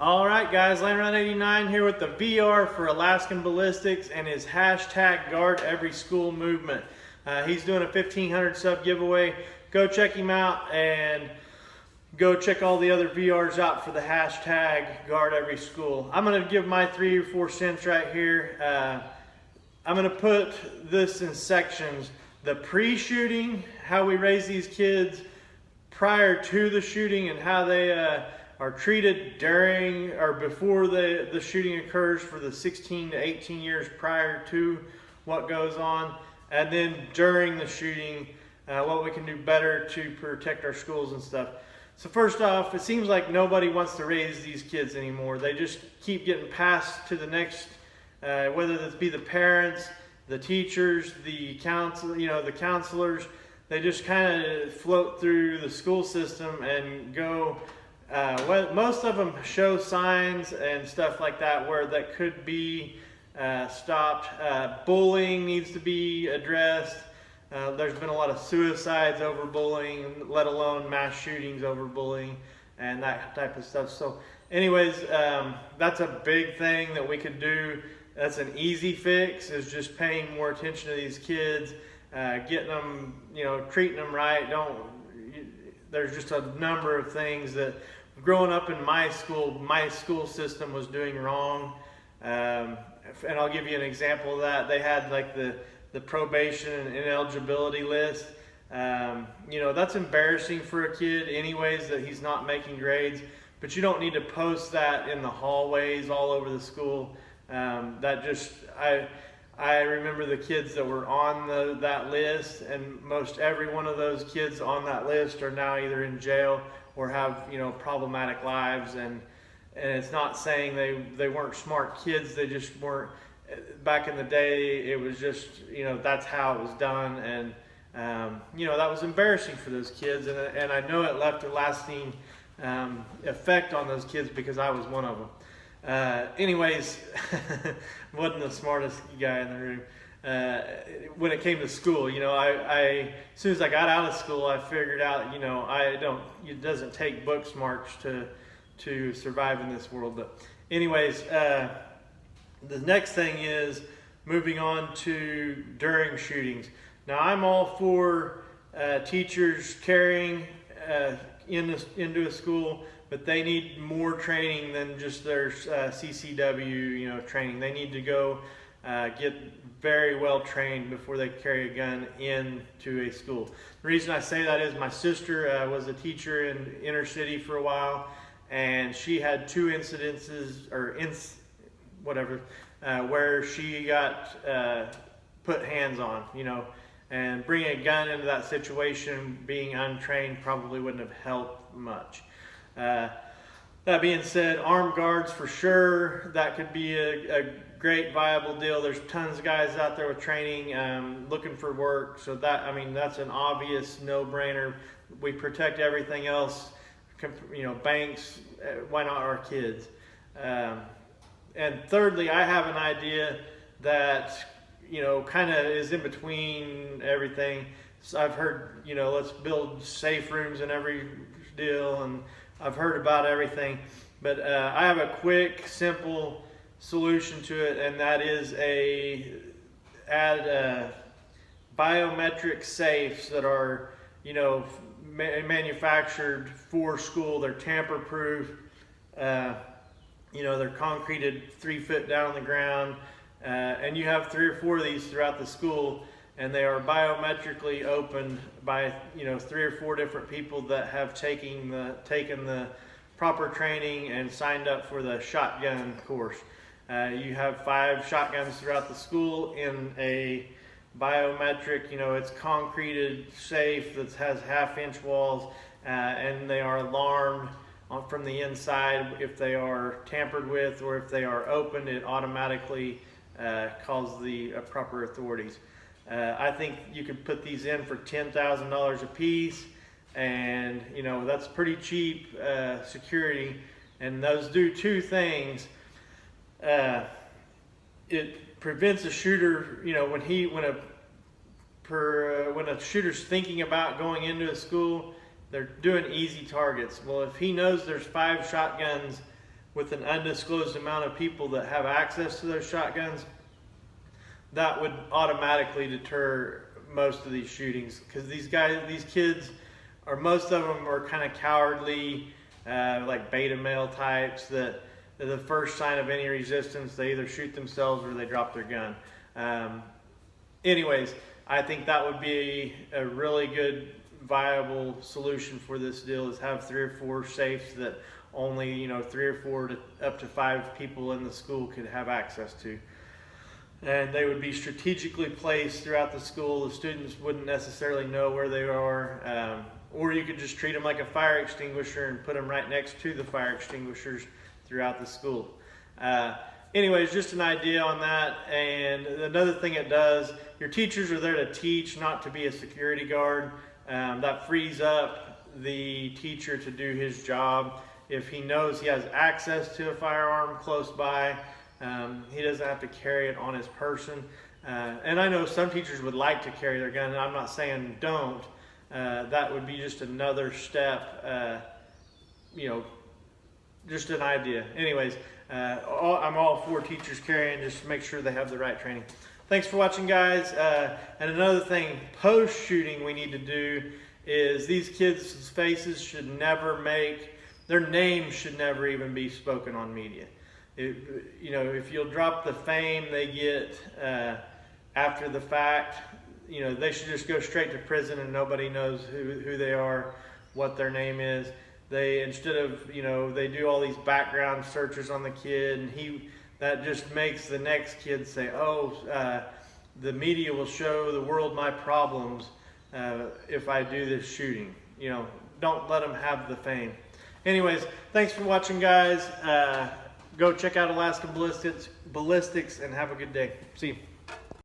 All right, guys, Land89 here with the VR for Alaskan Ballistics and his hashtag Guard Every School movement. He's doing a 1,500 sub giveaway. Go check him out and go check all the other VRs out for the hashtag Guard Every School. I'm going to give my 3 or 4 cents right here. I'm going to put this in sections. The pre-shooting, how we raise these kids prior to the shooting, and how they are treated during or before the shooting occurs for the 16 to 18 years prior to what goes on, and then during the shooting, what we can do better to protect our schools and stuff. So first off, it seems like nobody wants to raise these kids anymore. They just keep getting passed to the next, whether this be the parents, the teachers, the counselors. They just kind of float through the school system and go. Most of them show signs and stuff like that where that could be stopped. Bullying needs to be addressed. There's been a lot of suicides over bullying, let alone mass shootings over bullying and that type of stuff. So anyways, that's a big thing that we could do. That's an easy fix, is just paying more attention to these kids, getting them, treating them right. There's just a number of things that growing up in my school system was doing wrong. And I'll give you an example of that. They had like the probation and ineligibility list. That's embarrassing for a kid anyways, that he's not making grades, but you don't need to post that in the hallways all over the school. I remember the kids that were on that list, and most every one of those kids on that list are now either in jail or have problematic lives. And it's not saying they weren't smart kids, they just weren't. Back in the day, it was just that's how it was done, and that was embarrassing for those kids, and I know it left a lasting effect on those kids because I was one of them. Anyways, wasn't the smartest guy in the room when it came to school. As soon as I got out of school, I figured out it doesn't take book smarts to survive in this world. But anyways, the next thing is moving on to during shootings. Now, I'm all for teachers carrying into a school, but they need more training than just their CCW, training. They need to go get very well trained before they carry a gun into a school. The reason I say that is my sister was a teacher in inner city for a while, and she had 2 incidences where she got put hands on, and bringing a gun into that situation, being untrained, probably wouldn't have helped much. That being said, armed guards for sure, that could be a great viable deal. There's tons of guys out there with training looking for work, so that's an obvious no-brainer. We protect everything else, banks, why not our kids? And thirdly, I have an idea that kind of is in between everything. So I've heard let's build safe rooms in every deal, and I've heard about everything, but I have a quick, simple solution to it, and that is add biometric safes that are manufactured for school. They're tamper-proof. They're concreted 3 foot down on the ground, and you have 3 or 4 of these throughout the school, and they are biometrically opened by 3 or 4 different people that have taken the proper training and signed up for the shotgun course. You have 5 shotguns throughout the school in a biometric, it's concreted safe that has 1/2-inch walls, and they are alarmed from the inside. If they are tampered with or if they are opened, it automatically calls the proper authorities. I think you could put these in for $10,000 a piece, and that's pretty cheap security. And those do 2 things. It prevents a shooter, when a shooter's thinking about going into a school, they're doing easy targets. Well, if he knows there's 5 shotguns with an undisclosed amount of people that have access to those shotguns, that would automatically deter most of these shootings, because these kids, or most of them are kind of cowardly, like beta male types that the first sign of any resistance, they either shoot themselves or they drop their gun. Anyways, I think that would be a really good viable solution for this deal, is have 3 or 4 safes that only 3 or 4 to up to 5 people in the school could have access to. And they would be strategically placed throughout the school. The students wouldn't necessarily know where they are. Or you could just treat them like a fire extinguisher and put them right next to the fire extinguishers throughout the school. Anyways, just an idea on that. And another thing it does, your teachers are there to teach, not to be a security guard. That frees up the teacher to do his job. If he knows he has access to a firearm close by, he doesn't have to carry it on his person. And I know some teachers would like to carry their gun, and I'm not saying don't. That would be just another step, just an idea. Anyways, I'm all for teachers carrying, just to make sure they have the right training. Thanks for watching, guys. And another thing, post-shooting we need to do is these kids' faces should never their names should never even be spoken on media. If you'll drop the fame they get after the fact, they should just go straight to prison and nobody knows who they are, what their name is. Instead of, they do all these background searches on the kid, and that just makes the next kid say, oh, the media will show the world my problems if I do this shooting. Don't let them have the fame. Anyways, thanks for watching, guys. Go check out Alaskan Ballistics and have a good day. See you.